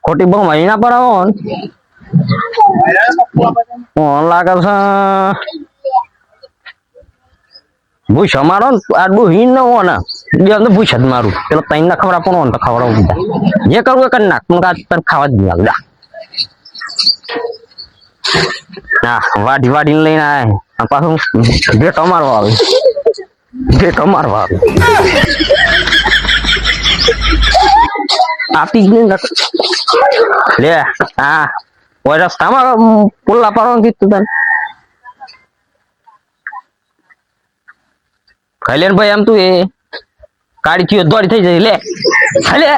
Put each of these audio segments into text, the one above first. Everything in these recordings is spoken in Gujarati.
ખોટી બહુ મહિના પર આવો લાગે છે ભૂસ અમારો આ ડોહી ન હો ને બે ભૂસ જ મારું પેલો તૈન ના ખબર આપવાનો તો ખવડાવું બીજા જે કરવું એ કરી નાખ પણ તને ખાવા જ નહીં આવડા ના વાઢી વાઢીને લઈને આવે પાછું ભેટો મારવા આવે ભેટો મારવા આવે આપી જ નહીં લે હા ઓય રસ્તામાં પુલ્લા પાડવાનું કીધું તને ખાઈ લે ભાઈ આમ તું એ કાળી થયો દોડી થઈ જાય લે લે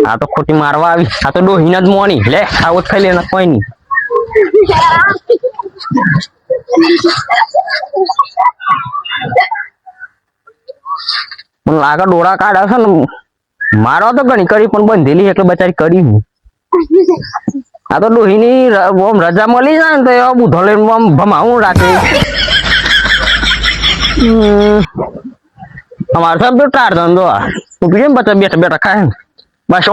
આ તો ખોટી મારવા આવી આ તો ડોહીના જ મોની લે આવો ખાઈ લે કોઈ નહીં મને લાગે ડોળા કાઢે છે ને મારવા તો ઘણી કરી પણ બંધેલી એટલે બચારી કરી હું આ તો ડોહીની રજા મળી જાય ને તો એવા બુધો લઈને આમ ભમાવું રાખે અમારે સાહેબ તો ટાર ધંધો ઉભી ને બચ્ચા બેઠા બેઠા ખાય ને બસ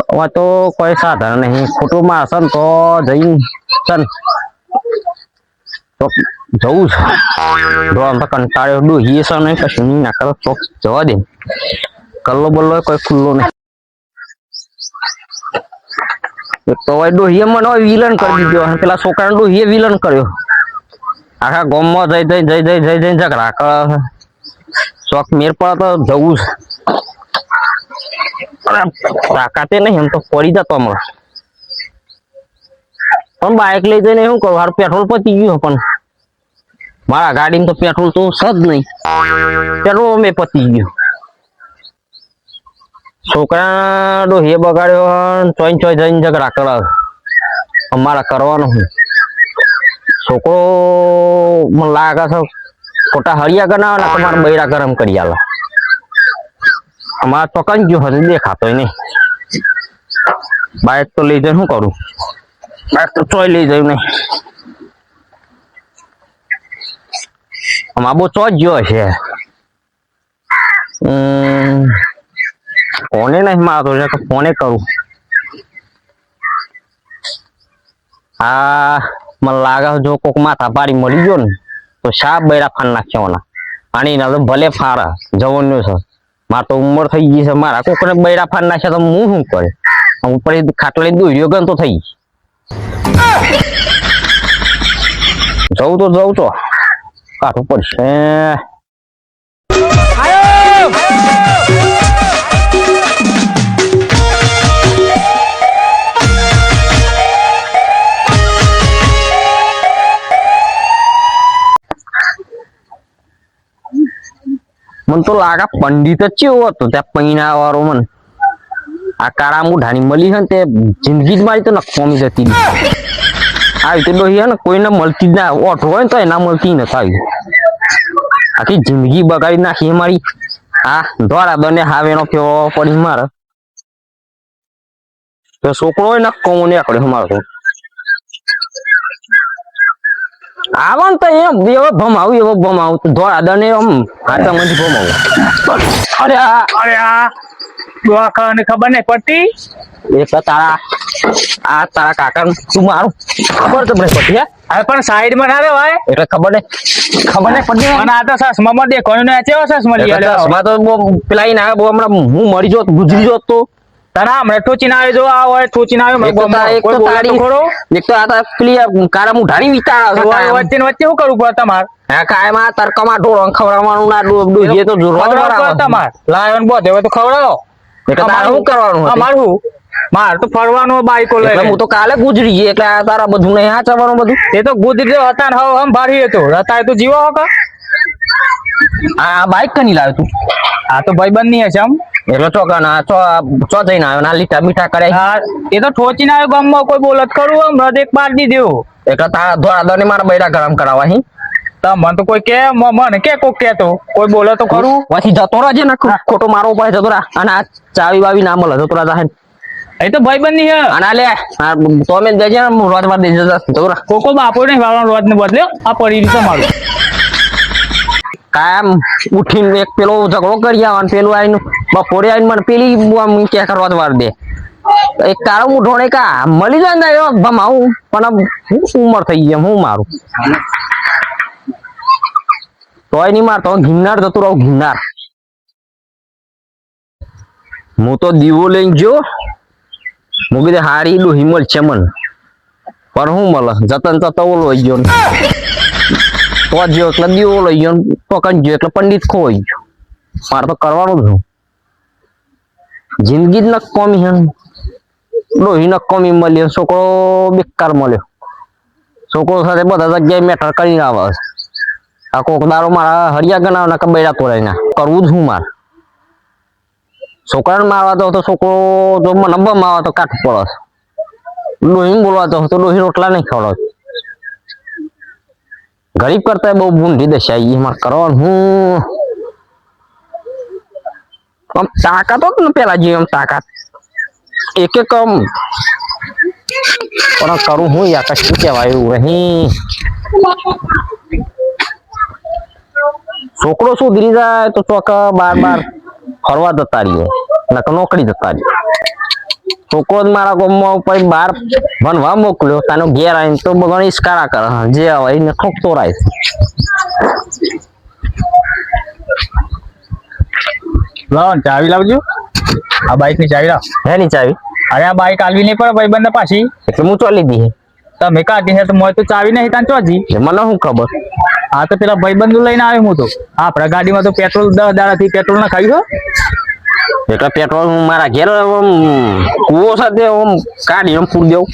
હવે તો કોઈ સાધન નહીં ખોટું મારશે ને તો જઈ ચન તો જવું છે આમ તો કંટાળ્યો ડોહીએ છે નહીં કશું નહીં ના કરો ચોક જવા દે કલ્લો બલ્લો કોઈ ખુલ્લો નહીં તો ડોહીએ મને વિલન કરી દીધો પેલા છોકરા ડોહીએ વિલન કર્યો આખા ગામમાં જઈ જઈને ઝઘડા કરે શોખ મેર પડે તો જવું છે તાકાતે નહીં એમ તો પડી જતો હમણાં પણ બાઇક લઈ જઈને શું કરું હારું પેટ્રોલ પતી ગયું પણ મારા ગાડીમાં તો પેટ્રોલ તો સજ નહીં પેટ્રોલ મેં પતી ગયું છોકરા ડોહીએ બગાડ્યો ચોઈ જઈને ઝઘડા કરે અમારા કરવાનું હું છોકરો મને લાગે છે ખોટા હળિયા ગણાવે ને તમારા બૈરા ગરમ કરી આલે અમારા ચોકન ગયો હજી દેખાતો નહીં બાઇક તો લઈ જઈને શું કરું બાઇક તો ચોઈ લઈ જયું નહીં અમારા બહુ ચોજ ગયો છે ફોને નહીં મારતો છે તો ફોને કરું હા મને લાગે જો કોક માથા પાડી મળી ગયો ને તો શા બૈરા ફાન નાખ્યાવાના આની ના તો ભલે ફારા જવાનું છે મારે તો ઉંમર થઈ ગઈ છે મારા કોકને બૈરા ફાન નાખ્યા તો હું શું કરે ઉપર ખાટલી દોડ્યો ગયો તો થઈ જવું તો જવું તો કાઢવું પડશે મને તો લાગે પંડિત જ કેવો હતો ત્યાં પૈણા વાળો મને આ કાળા મુઢાની મળી છે ને તે જિંદગી જ મારી તો નખમી જતી આવી તો ડોહી ને કોઈને મળતી જ ના ઓઠ હોય ને તો એના મળતી નથી આવી આખી જિંદગી બગાડી નાખી મારી હા ધોળા દને હાવેનો કેવો પડી મારે તો છોકરો હોય ને કોમ નીકળ્યો મારો તો આવો ને તો એમ એવો ભમાવું તો ધોળા દને આમ હાથામાંથી ભમાવું અરે આ દવાખાને ખબર નહીં પડતી એટલે તારા કાકા તું મારું ખબર તો મને પડી હવે પણ સાઈડ માં ના ભાઈ એટલે ખબર નહીં પડી અને આ તો સસમા માં દેખવાનું ને ચેવો સસમા લઈ સસમા તો પેલા ના હમણાં હું મરી જોત ગુજરી જોત તો તારા હમણાં ઠોચીને આવે જો આ હોય ઠોચીને આવે એક તો આ પેલી કાળા મુઢાની વિચાર વચ્ચે શું કરવું પડે તમારે હા કાયમાં તડકામાં ઢોરણ ખવડાવવાનું ના ડોજીએ તો તમારે લાયન બોધે હોય તો ખવડાવો એટલે તારે શું કરવાનું અમારું મારે તો ફરવાનું બાઈકો લઈ હું તો કાલે ગુજરી ગઈ એટલે તારા બધું નહીં હાચવાનું બધું એ તો ગુજરી હતા ને હમ ભારી હતો હતા તો જીવો હો આ બાઈક કની લાવ્યો તું આ તો ભાઈબંધ ની હશે આમ એટલે ચોકાના ચો જઈને આવ્યો ના લીટા મીઠા કરે એ તો ઠોચીને આવ્યો ગામમાં કોઈ બોલત કરું આમ હૃદય પાડી દીધું એટલે તારા ધોળા દને મારા બૈરા ગરમ કરાવવા હી મને તો કોઈ કે મને કે કોક કેતો કોઈ બોલે તો ખરું પછી જતો રહેજે ને ખોટો મારો પડે જતો રા અને આ ચાવી વાવી ના મળે જતો રા એ તો ભાઈબંધ ની હે અને લે તો અમે દેજે રોજ માં દેજે જતો રા કોકો બાપો ને વાળવાનો રોજ ને બદલ્યો આ પડી રીતે મારું કાયમ ઉઠીને એક પેલો ઝઘડો કરી આવવાનો, પેલું આવીને બપોરે આવીને મને પેલી આમ કે કરવા વાર દે. એક કાળો મૂઠો ને કા મળી જાય ને એવો ભમાવું, પણ આમ ઉંમર થઈ ગઈ એમ હું મારું તોય નહીં મારતો. ગિરનાર જતું રહું, ગિરનાર. હું તો દીવો લઈને જો, હું કીધું હારી ડોહી મળશે મને, પણ શું મળે જતન જતો ઓલો લઈ ગયો તો જ્યો એટલે દીવો લઈ ગયો, પકડ ગયો એટલે પંડિત ખોઈ ગયો. મારે તો કરવાનું જ જિંદગી જ નકોમી હે. ડોહી નકોમી મળ્યો, છોકરો બેકાર મળ્યો. છોકરો સાથે બધા જગ્યાએ મેટર કરીને આવે છે. આ કોક દારો મારા હરિયા ગણાવ ના કબૈડા તોડાઈ ના કરવું જ હું મારે. છોકરાને મારવા તો છોકરો જો મને બમાવા તો કાઠ પડે. ડોહી બોલવા તો ડોહી રોટલા નહીં ખવડાવ. ગરીબ કરતા બહુ ભૂંડી દશા એમાં કરવાનું હું. આમ તાકાત હોત ને પેલા જેવી, આમ તાકાત એક આમ પણ કરું હું યાર શું કહેવાય એવું અહીં. છોકરો સુધરી જાય તો ચોક બાર ફરવા જતા રહીએ, નોકરી જતા રહીએ. છોકરો જ મારા ગામમાં પછી બહાર ભણવા મોકલ્યો, તાનો ઘેર આવીને તો બધા ઇસ્કારા કરે, જે આવે એને ઠોકતો રાય. લાવ ચાવી લાવજો. આ બાઈક ની ચાવી લાવ. હે ની ચાવી? અરે આ બાઈક આલવી નહીં પડે ભાઈ બંને પાછી, એટલે હું ચાલી દી. તમે કાઢી છે તો મોય તો ચાવી નહીં તાન ચોજી. મને શું ખબર? હા તો પેલા ભાઈબંધુ લઈને આવ્યો હું તો. આપણા ગાડીમાં તો પેટ્રોલ 10 દાડાથી પેટ્રોલ ના ખાયું છે. એટલે પેટ્રોલ હું મારા ઘેર કુવો સાથે કાઢી પૂર દેવું.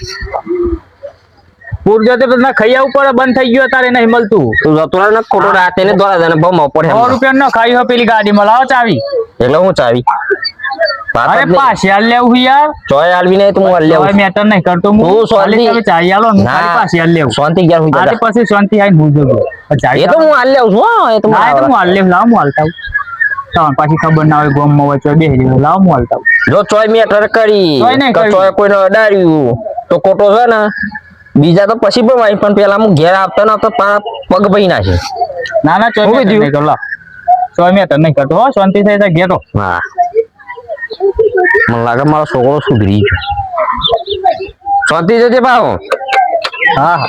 પૂર જતે તો ના ખાઈ આવવું પડે, બંધ થઈ ગયો તારે નહીં મળતું. તું જતો ને ખોટો રાતે ને દોડા દે બહુ પડે. 100 રૂપિયા નો ખાઈ હો પેલી ગાડીમાં. લાવો ચાવી. એટલે હું ચાવી અરે પાછી હાલ લેવું યાર. ચોય આલવી નહીં તો હું હાલ લેવું. મેટર નહીં કરતો હું. શાંતિ તમે ચાવી આલો ને પાછી હાલ લેવું. શાંતિ ઘેર હું આજે પછી શાંતિ આવીને હું જવું. એ તો હું હાલ લેવું છું. એ તો હું હાલ લેવું. લાવ હું હાલતા આવું. પાછી ખબર ના હોય ગોમમાં હોય ચોય બેહી રહ્યો. લાવ હું હાલતા આવું. જો ચોય મેટર કરી ચોય કોઈને અડાડ્યું તો ખોટો છે ને. બીજા તો પછી પણ વાઈ, પણ પેલા હું ઘેર આવતા ના તો પગ ભાઈ ના છે. ના ના ચોય મેટર નહીં કરો. ચોય મેટર નહીં કરતો હો. શાંતિ થઈ જાય ઘેરો. હા મને લાગે મારો છોકરો સુધરી ગયો. શાંતિ જજે ભાવ. હા હા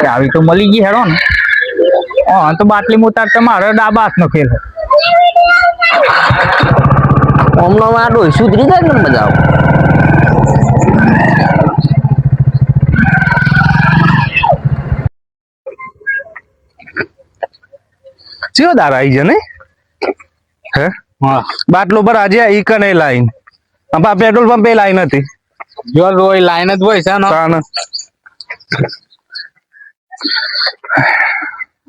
ચાવી તો મળી ગઈ હેરો ને. હા તો બાટલી ઉતાર તમારો ડાબા હાથનો ખેલ. હમણાં આ ડોહી સુધરી જાય ને મજા આવે. ચિયો દાર આવી જાય ને હે. હા બાટલો પર આજે ઈ કને લાઈન આપા પેટ્રોલ પંપે લાઈન હતી. જો રોય લાઈન જ હોય છે ને. કાન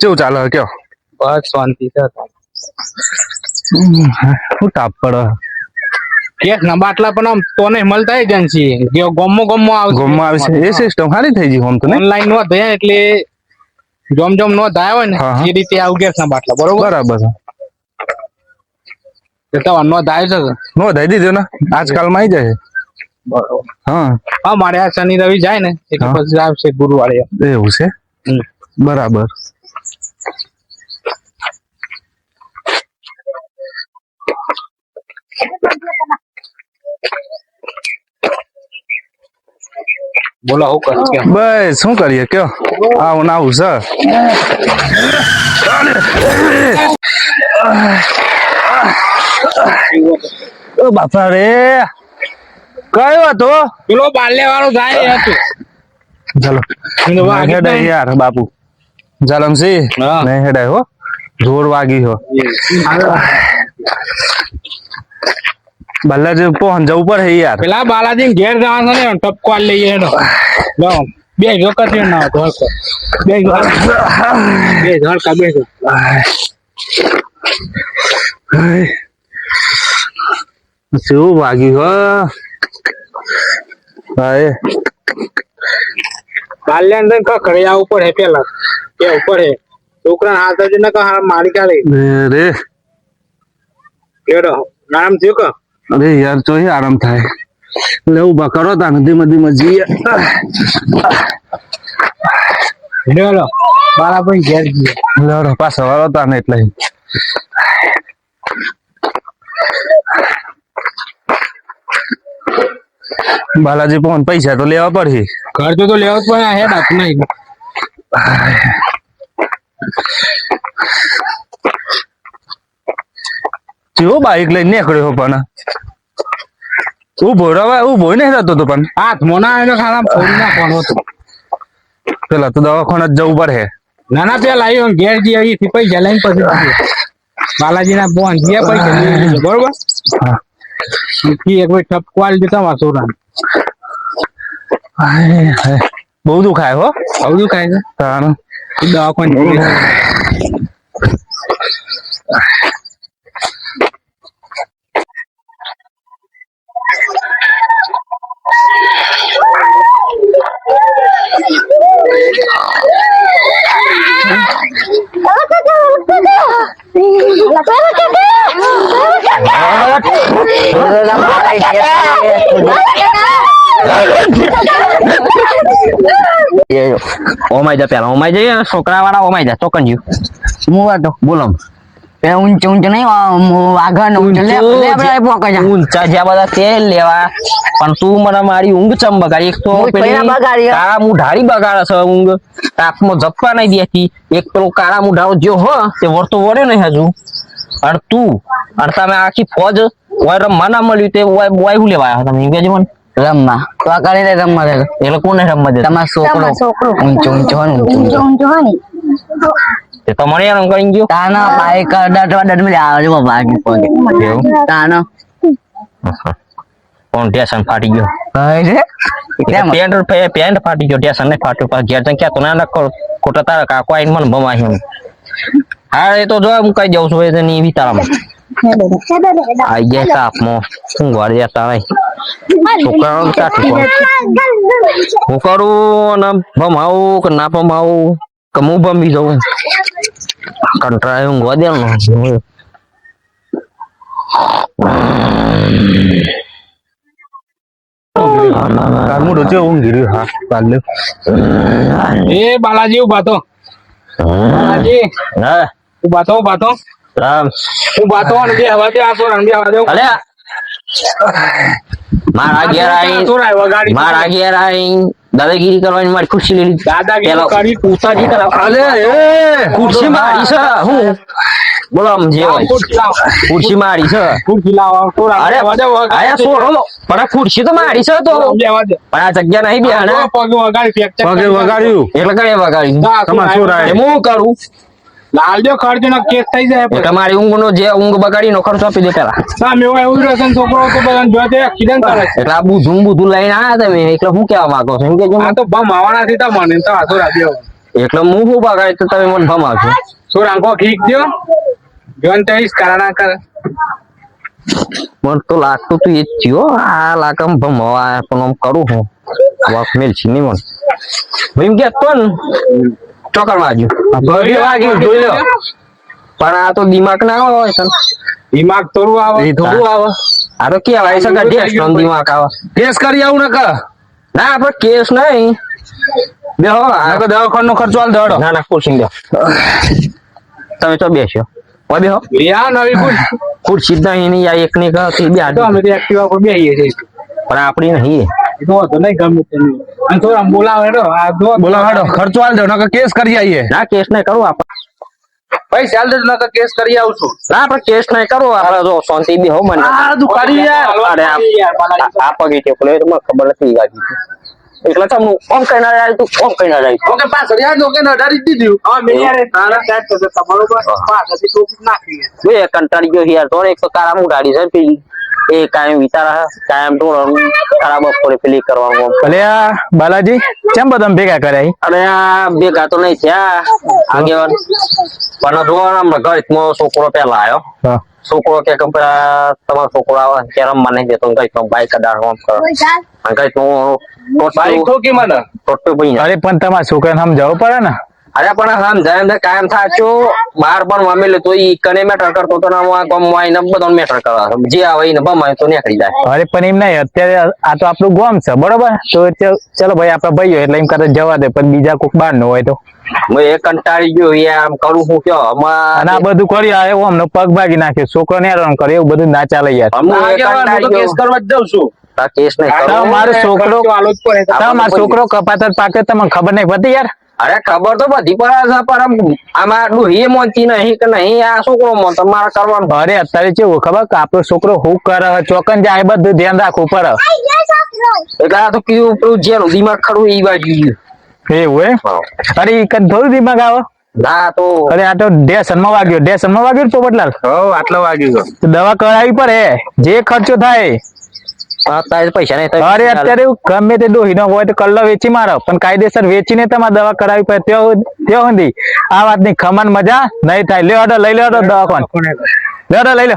કેવું ચાલે કયો? બસ શાંતિ છે. શું તાપ પડે. કેસ ના બાટલા પણ આમ તો નહીં મળતા એજન્સી ગોમો આવે છે એ સિસ્ટમ ખાલી થઈ ગઈ હોમ તો ને ઓનલાઈન નો થાય એટલે જોમ નો થાય હોય ને એ રીતે આવું ગેસ ના બાટલા. બરોબર બરાબર છે તો નો થાય છે. નો થઈ દીધો ને આજકાલ માં આવી જાય. બરોબર. હા હા મારે આ શનિ રવિ જાય ને એટલે પછી આવશે ગુરુવારે. એવું છે બરાબર. બોલો હું કરું કે બસ શું કરીએ કયો? આવું આવું છે. ઓ બાપા રે કયો હતો પેલો બાલ્ય વાળો જાય હતું. ચલો હેડાય યાર બાપુ જાલમસી નહીં હેડાય હો. જોર વાગી હો. બાલાજી પહોંચ જવું પડે યાર. પેલા બાલાજી ઘેર જવાનું ને ટપકો લઈએ એનો. બે જોકર ના બે ધડકા બે શું વાગ્યું હો ભાઈ. બાલ્યાન ખરે આ ઉપર હે પેલા એ ઉપર હે છોકરા હાથ જ ન કહા મારી કાઢે રે કેડો નામ થયું કે. અરે યાર ચોહી આરામ થાય. એટલે ઉભા કરો તા ધીમે ધીમે જઈએ. હેડો બાળા ભાઈ ઘેર જઈએ. લડો પાછો વાળો તા ને એટલે બાલાજી પણ પૈસા તો લેવા પડશે. ખર્ચો તો લેવો જ પણ હેડ આપું નહીં. જેવો બાઈક લઈને નીકળ્યો પણ ઉભો નહીં રહેતો તો પણ હાથમાં ના આવે તો ખાના ફોડી નાખવાનો હતો. પેલા તો દવાખાને જ જવું પડે. ના ના પેલા આવ્યો ઘેર જઈએ અહીંથી પૈસા લઈને પછી બાલાજી ના બોન જે પૈસા લઈ લેજો, બરોબર. હા. એક ભાઈ ઠપકો આલી દે તમારા છોકરાને. બહુ દુખાય હો. આવડું ખાય છે તાણ દવાખાને ઓમાઈ જા પેલા ઓમાઈ જઈએ છોકરા વાળા ઓમાઈ જા ચોકન જ્યું હું વાતો બોલો પેલા ઊંચું ઊંચું નહીં આગળ ઊંચું ઊંચા જ્યાં બધા તે લેવા પણ તું મને મારી ઊંઘ ચમ બગાડી. એક તો હું પેલી કયા બગાડી? કાળા મુઢારી બગાડે છે ઊંઘ. તાપમાં જપવા નહીં દેતી. એક પેલો કાળા મુઢારો જો હો તે વળતો વળે નહીં હજુ. અને તું અને તમે આખી ફોજ ઓય રમવા ના મળ્યું તે ઓય હું લેવા આવ્યા તમે એમ કહેજો મને. રમવા તો આ કરી દે રમવા દે એટલે કોને રમવા દે? તમારો છોકરો ઊંચું ઊંચું હોય ને ઊંચું ઊંચું તે તો મને એમ કરી ગયો તાના બાઈક દટ માં આવે ભાગી પગે એવું તાનો કોણ ટેશન ફાટી ગયો? કહે છે પેન્ટ ફાટી ગયો, ટેશન નહીં ફાટ્યું. પાછું ઘેર જઈને ક્યાં તો ના ખોટા તારા કાકો આવીને મને ભમાયું. હા એ તો જો હું કઈ જાઉં છું એ ની વિતારામાં આઈ ગયા તાપમાં શું વાળી જતા ભાઈ છોકરાઓ કાઠું હું કરું અને ભમાવું કે ના ભમાવું કે હું ભમી જવું કંટાળે ઊંઘવા દે ને. મોઢું છે ઊંઘી રહ્યું. હા ચાલે એ બાલાજી ઉભા તો બાલાજી હા ઉભા તો રામ ઉભા તો અને બે હવા દે આ સોરા બે હવા દે અલે મારા ઘેર આઈ દાદાગીરી કરવાની મારી ખુરશી લઈ લીધી. દાદાગીરી કરી પૂછાજી અલે એ ખુરશી મારી છે હું બોલો આમ જે હોય ખુરશી મારી છે. ખુરશી લાવો સોરા અરે આયા છોડો પણ આ ખુરશી તો મારી છે તો પણ આ જગ્યા નહીં બેહાના પગ વગાડી ફ્રેક્ચર પગે વગાડ્યું એટલે કઈ વગાડી તમારે શું રાય? હું કરું લાલજો ખર્ચો નો કેસ થઈ જાય એ તમારી ઊંઘ નો જે ઊંઘ બગાડી નો ખર્ચો આપી દે પેલા. સામે એવું રહેશે છોકરો તો બધા જોતે એક્સિડન્ટ કરે છે. એટલે આ બધું લઈને આયા તમે એટલે હું કેવા માંગો છો એમ કેજો આ તો બમ આવવાના થી તમને તો આસો રાખ્યો એટલે હું શું બગાડી તો તમે મને ભમાવશો. શું રાંખો ઠીક દો જોન તેઈસ કારણા કર મને તો લાગતું તું એ જ થયો આ લાકમ ભમાવા પણ આમ કરું હું વોક મેલ છે નહીં મને ભાઈ એમ કે ને ચોકર વાગ્યું જોઈ લો પણ આ તો દિમાગ ના હોય છે દિમાગ થોડું આવે એ થોડું આવે. આ તો કેવાય છે કે ટેસ્ટ દિમાગ આવે કેસ કરી આવું ને કા ના આપડે કેસ નહીં બેહો આ તો દવાખાનો ખર્ચો હાલ દડો. ના ખુરશી દો તમે તો બેસ્યો ઓય બેહો યા નવી ખુશ ખુરશી જ નહીં યા એક ની કહી બે તો અમે તો એક્ટિવા પર બેહીએ છીએ પણ આપડી નહીં તો તો નહીં ગમે તે અને થોડા બોલાવે તો આ દો બોલાવાડો ખર્ચો હાલ દો નકર કેસ કરી આવીએ. ના કેસ નહીં કરવું આપણે પૈસા હાલ દે નકર કેસ કરી આવશું ના આપડે કેસ નહીં કરવું આપણે જો શાંતિ બી હો મને આ દુકાની યાર અરે આ પગે છે પેલો મને ખબર નથી ગાડી એટલે તમને ઓમ કઈ ના જાય તું ઓમ કઈ ના જાય ઓકે પાછળ યાર ઓકે ને અડાડી દીધું હા મે યાર તારા સેટ તો તમારો પાછળથી ટોપી નાખી બે કંટાળી ગયો યાર તો એક તો કાળા મુઢાડી છે પેલી એ કાયમ વિચારા કાયમ તો ખરાબ બપોરે પેલી કરવાનું અલે આ બાલાજી કેમ બધા ભેગા કર્યા? અરે આ ભેગા તો નહીં થયા આગેવાન પણ જો હમણાં ઘરમાં છોકરો પેલા આવ્યો હા છોકરો કે તમારો છોકરો આવે ત્યારે રમવા નહીં દેતો કઈ બાઈક અડાડવા કરે કઈ બાઈક ઠોકી મને ટોટો ભાઈ અરે પણ તમારા છોકરાને સમજાવવું પડે ને અરે પણ સમજાય કાયમ થાચો બાર પણ મમ્મી તો ઈ કને મેટર કરતો તો ના ગમવા આઈને બધો મેટર કરવા જે આવે એને બમાય તો નીકળી જાય. અરે પણ એમ નહીં, અત્યારે આ તો આપણું ગામ છે બરોબર, તો ચલો ભાઈ આપડે ભાઈઓ એટલે એમ કરતા જવા દે, પણ બીજા કોઈક બહાર નો હોય તો હું એ કંટાળી ગયો યાર આમ કરું હું કયો અને આ બધું કરી આવ્યો અમને પગ ભાગી નાખ્યો, છોકરો ને હેરાન કરે એવું બધું ના ચાલે યાર. કેસ કરવા જ જાઉં છું. કેસ નહીં તો કરું. મારો છોકરો આલો જ પડે. તો મારો છોકરો કપાતર પાકે તમને ખબર નહીં પડતી યાર. અરે ખબર તો બધી પડે છે પણ આમાં આટલું એ મોનતી નહીં કે નહીં આ છોકરો મોન તમારે કરવાનું. અરે અત્યારે કેવું ખબર કે આપણો છોકરો હું કરે ચોકન જાય બધું ધ્યાન રાખવું પડે. એટલે આ તો કીધું પેલું જેનું દિમાગ ખરું એ બાજુ ગયું. એવું હે? અરે ઈ કદ થોડું દિમાગ આવે. ના તો અરે આ તો ડેશનમાં વાગ્યો પોપટલાલ. આટલો વાગી ગયો. તો દવા કરાવી પડે, જે ખર્ચો થાય. અત્યારે પૈસા નહીં અરે અત્યારે ગમે તે ડોહી નો હોય તો કલ્લો વેચી મારો, પણ કાયદેસર વેચીને તમારે દવા કરાવી પડે ત્યાં સુધી આ વાતની ખમણ મજા નહીં થાય. લ્યો લઈ લો દવાખાને, લ્યો લઈ લો.